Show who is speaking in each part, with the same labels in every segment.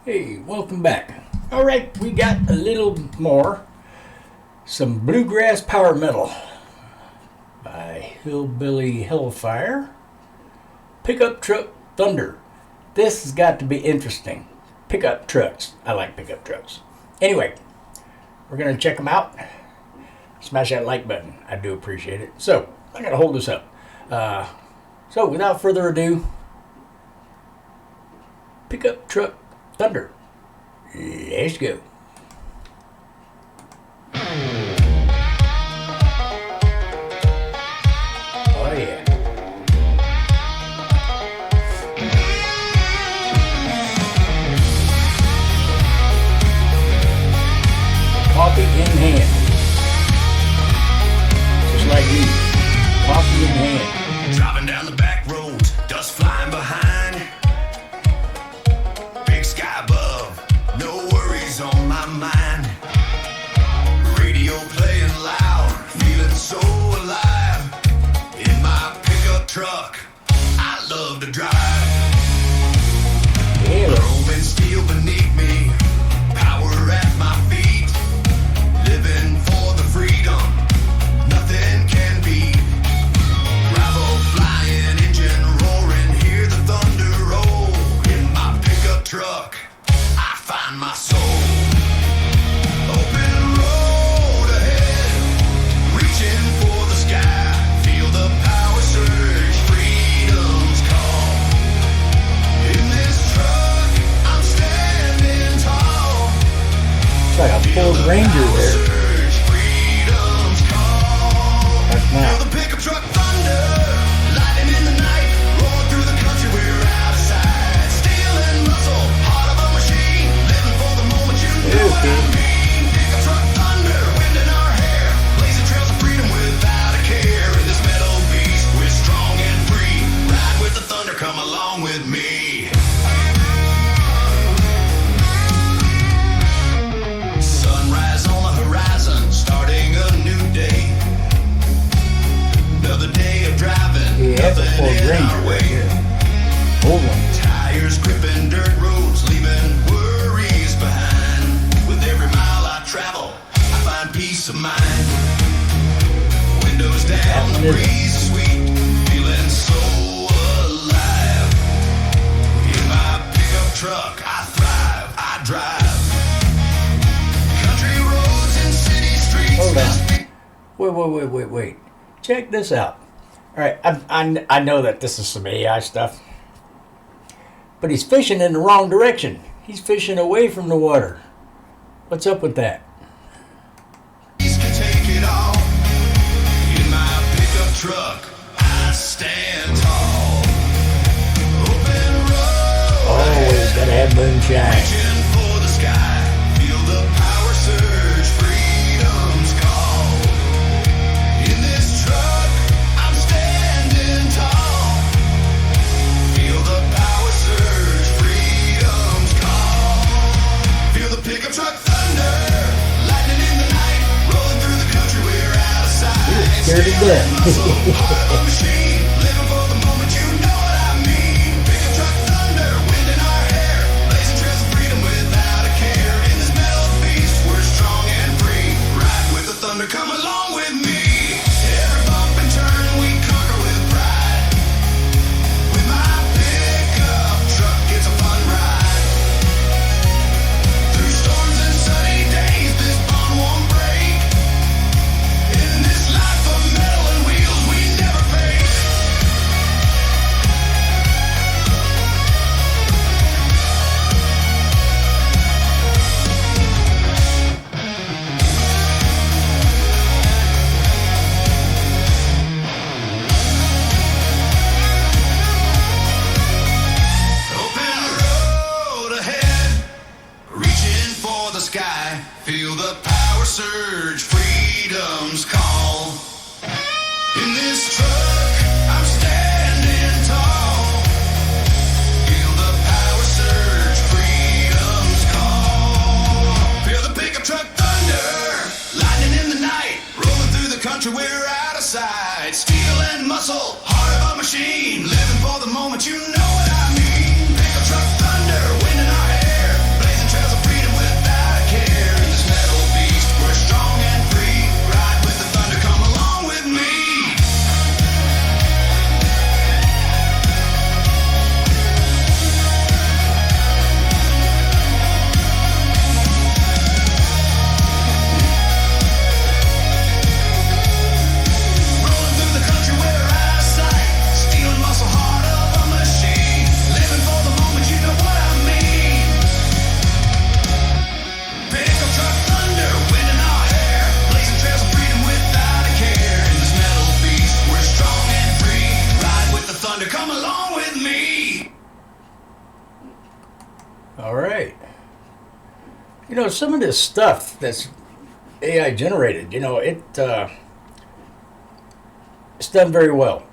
Speaker 1: Hey, welcome back. All right, we got a little more. Some bluegrass power metal by Hillbilly Hellfire. Pickup Truck Thunder. This has got to be interesting. Pickup trucks. I like pickup trucks. Anyway, we're going to check them out. Smash that like button. I do appreciate it. So, I got to hold this up. So, without further ado, Pickup Truck Thunder. Let's go. Oh yeah. Coffee in hand. Just like you. Coffee in hand.
Speaker 2: Driving down the back roads, dust flying behind. Big sky above, no worries on my mind. Radio playing loud, feeling so alive. In my pickup truck, I love to drive.
Speaker 1: Yeah.
Speaker 2: Chrome and steel beneath me, power at my feet. Living for the freedom, nothing can beat. Gravel flying, engine roaring, hear the thunder roll. In my pickup truck, I find my soul. Open road ahead, reaching for the sky. Feel the power surge, freedom's call. In this truck, I'm standing tall.
Speaker 1: It's like a Ford Ranger there.
Speaker 2: Surge, freedom's call.
Speaker 1: That's
Speaker 2: Feel
Speaker 1: now.
Speaker 2: the pickup truck thunder, lightning in the night, rolling through the country, we're outside. Steel and muscle, heart of a machine, living for the moment, you know what I mean. Pickup truck thunder, wind in our hair, blazing trails of freedom without a care. In this metal beast, we're strong and free. Ride with the thunder, come along with me. Sunrise on the horizon, starting a new day. Another day of driving,
Speaker 1: Yeah, that's a
Speaker 2: nothing
Speaker 1: Ford
Speaker 2: in
Speaker 1: Ranger
Speaker 2: our
Speaker 1: right
Speaker 2: way.
Speaker 1: here. Old one.
Speaker 2: Tires gripping dirt roads, leaving worries behind. With every mile I travel, I find peace of mind. Windows down, the breeze sweet, feeling so alive. In my pickup truck, I thrive, I drive. Country roads and city streets.
Speaker 1: Hold on. Wait. Check this out. All right, I know that this is some AI stuff, but he's fishing in the wrong direction. He's fishing away from the water. What's up with that?
Speaker 2: Can take it all. In my pickup truck, I stand tall. Open road,
Speaker 1: Always gotta have moonshine.
Speaker 2: reaching for the sky. Feel the power surge, freedom's call. In this truck, I'm standing tall. Feel the power surge, freedom's call. Feel the pickup truck thunder, lightning in the night, rolling through the country, we're outside.
Speaker 1: Scared to death.
Speaker 2: Heart of a machine, living for the moment, you know what I mean. Pickup truck thunder, wind in our hair, blazing trails of freedom without a care. In this metal beast, we're strong and free. Ride with the thunder, come along with me. Every bump and turn, we conquer with pride. With my pickup truck, it's a fun ride. Through storms and sunny days, this bond won't break. In this life of metal and wheels, we never fake. Open road ahead, reaching for the sky. Feel the power surge, freedom's call. In this truck, I'm standing tall. Feel the power surge, freedom's call. Feel the pickup truck thunder, lightning in the night, rolling through the country, we're out of sight. Steel and muscle, heart of a machine, living for the moment, you know what I mean. Pickup truck thunder, wind in our hair,
Speaker 1: All right. You know, some of this stuff that's AI generated, it's done very well.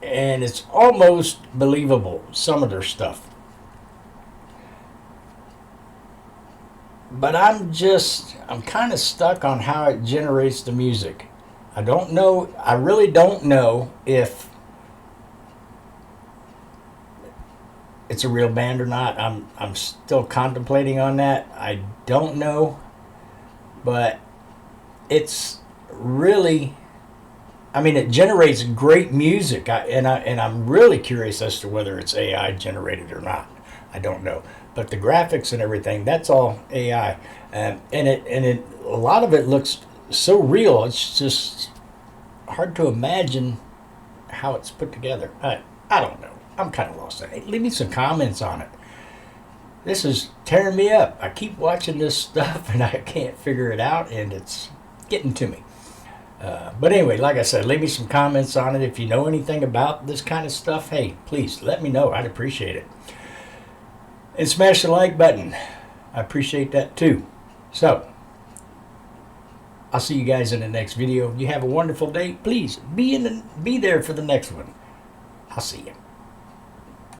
Speaker 1: And it's almost believable, some of their stuff. But I'm kind of stuck on how it generates the music. I really don't know if it's a real band or not. I'm still contemplating on that. I don't know, but it's really, I mean, it generates great music, and I'm really curious as to whether it's AI generated or not. I don't know, but the graphics and everything, that's all AI, and a lot of it looks so real. It's just hard to imagine how it's put together. I don't know. I'm kind of lost. Leave me some comments on it. This is tearing me up. I keep watching this stuff and I can't figure it out, and it's getting to me. But anyway, like I said, leave me some comments on it. If you know anything about this kind of stuff, hey, please let me know. I'd appreciate it. And smash the like button. I appreciate that too. So, I'll see you guys in the next video. You have a wonderful day. Please be there for the next one. I'll see you.